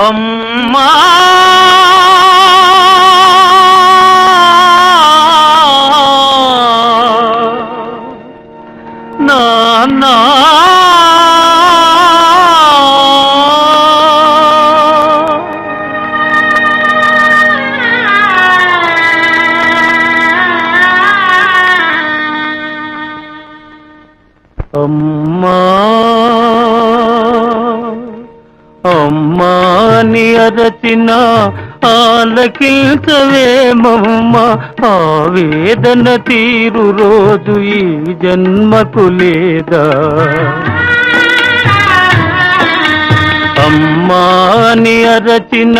అమ్మా నాన్నా అమ్మా అమ్మాని అరచిన ఆలకించవేమమ్మ ఆవేదన తీరు రోజు ఈ జన్మకు లేదా అమ్మాని అరచిన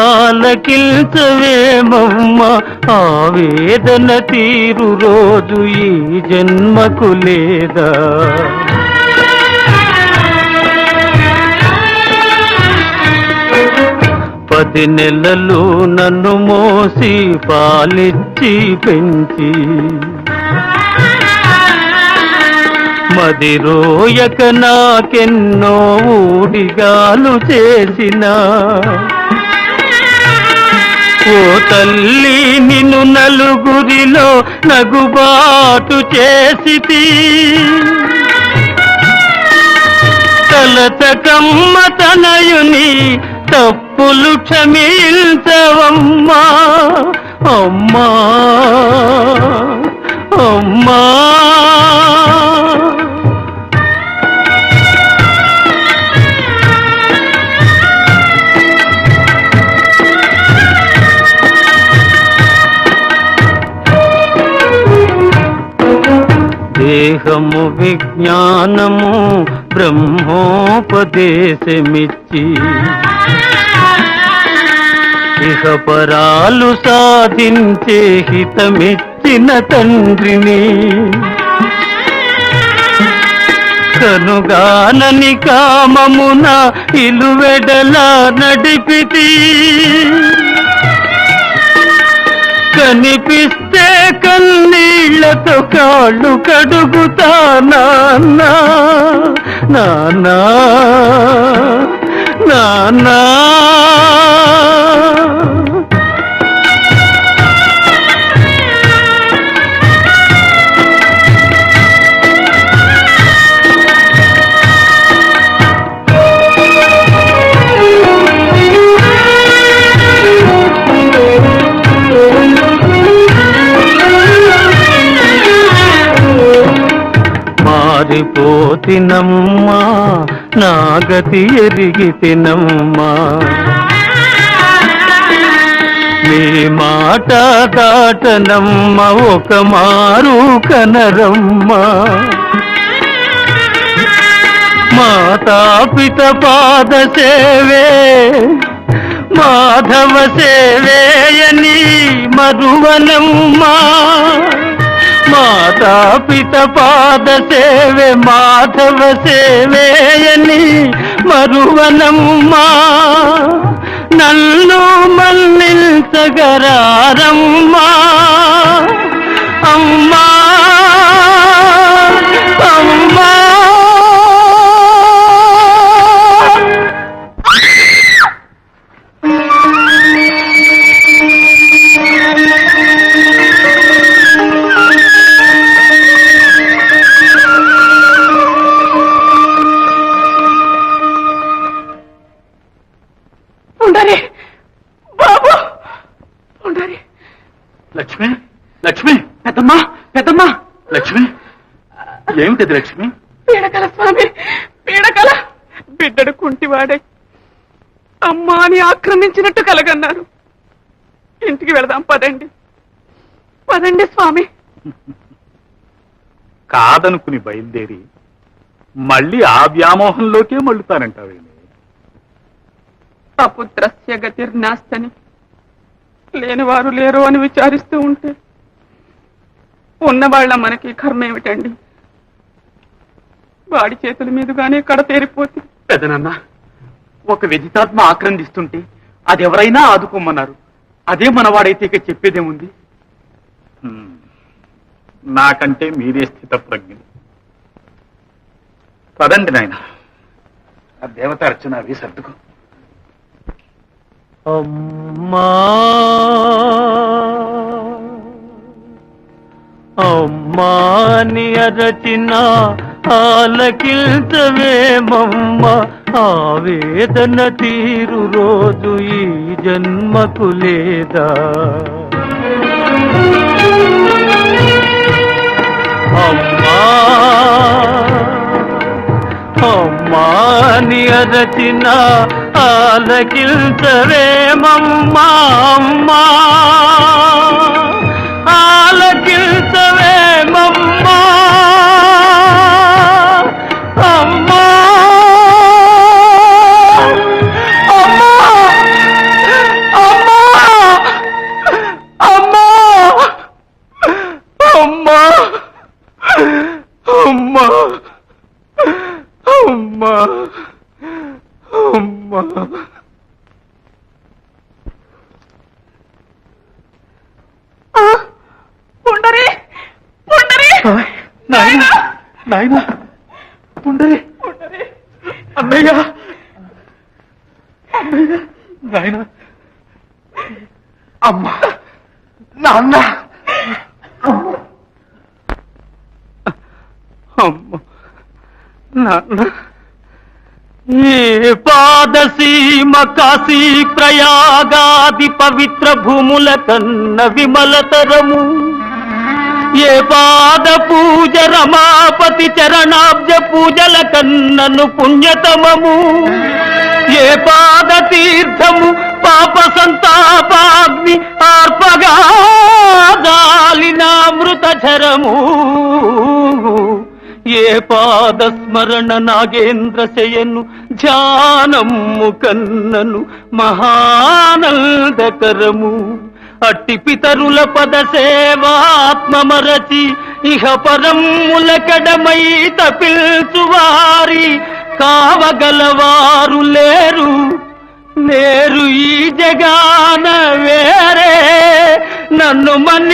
ఆలకించవేమమ్మ ఆవేదన తీరు రోజు ఈ జన్మకు లేదా 10 నెలలు నన్ను మోసి పాలిచ్చి పెంచి మదిరోయక నాకెన్నో ఊడిగాలు చేసిన ఓ తల్లి నిన్ను నలుగురిలో నగుబాటు చేసితి తలతకమ్మ తనయుని తప్పులు క్షమించవమ్మా అమ్మా అమ్మా దేహము విజ్ఞానము బ్రహ్మోపదేశమిచ్చి ఇహపరాలు సాధించే హితమిచ్చిన తండ్రిని కనుగానని కామమున ఇలువెడలా నడిపితి కనిపిస్తే కన్నీళ్లతో కాళ్ళు కడుగుతా నాన్నా నాన్నా నాన్నా మారిపోతినమ్మా నాగతి ఎరిగితినమ్మా మీ మాట దాటనమ్మ ఒక మారు కనరమ్మా మాతాపిత పాద సేవే మాధవ సేవేయని మరువనమ్మా మాతాపిత పాద సేవే మాధవ సేవేయని మరువనమ్మా నన్ను మన్నించగరారమ్మా అమ్మా అమ్మా లక్ష్మి లక్ష్మి పెద్దమ్మా పెద్దమ్మా లక్ష్మి ఏమిటది లక్ష్మి పీడకల స్వామి పీడకల బిడ్డడు కుంటివాడే అమ్మా అని ఆక్రమించినట్టు కలగన్నారు ఇంటికి వెళదాం పదండి పదండి స్వామి కాదనుకుని బయలుదేరి మళ్ళీ ఆ వ్యామోహంలోకే మళ్ళుతానంటావేమి అపుత్రస్య గతిర్నాస్తని లేనివారు లేరు అని విచారిస్తూ ఉంటే ఉన్నవాళ్ల మనకి కర్మ ఏమిటండి వాడి చేతుల మీదుగానే కడతేరిపోతే పెదనన్న ఒక విజితాత్మ ఆక్రందిస్తుంటే అది ఎవరైనా ఆదుకోమన్నారు అదే మనవాడైతే ఇక చెప్పేదేముంది నాకంటే మీరే స్థిత ప్రజ్ఞులు పదండి నాయన ఆ దేవత అర్చన అవి సర్దుకో అమ్మా అమ్మాని అరచిన ఆలకిల్చవేమమ్మ ఆవేదన తీరు రోజు ఈ జన్మకు లేదా అమ్మా అమ్మాని అరచిన ఆలకిల్చవేమమ్మా అమ్మా ఆలకిల్చవేమమ్మా అమ్మా అమ్మా అమ్మా అమ్మా అమ్మా అమ్మా అమ్మా ఉండరే ఉండరే నాయనా నాయనా ఉండరే అన్నయ్య అన్నయ్య నాయనా అమ్మా నాన్న అమ్మ నాన్న ఏ పాదసీమ కాశీ ప్రయాగాది పవిత్ర భూముల కన్న విమలతరము ఏ పాద పూజ రమాపతి చరణాబ్జ పూజల కన్నను పుణ్యతమము ఏ పాద తీర్థము పాప సంతాపాగ్ని ఆర్పగా గాలినామృతరము ఏ పాద స్మరణ నాగేంద్ర శయను ధ్యానము కన్నను మహానందకరము అట్టి పితరుల పద సేవాత్మమరచి ఇహ పరముల కడమై తపిల్చువారి కావగలవారు లేరు లేరు ఈ జగాన వేరే నన్ను మన్ని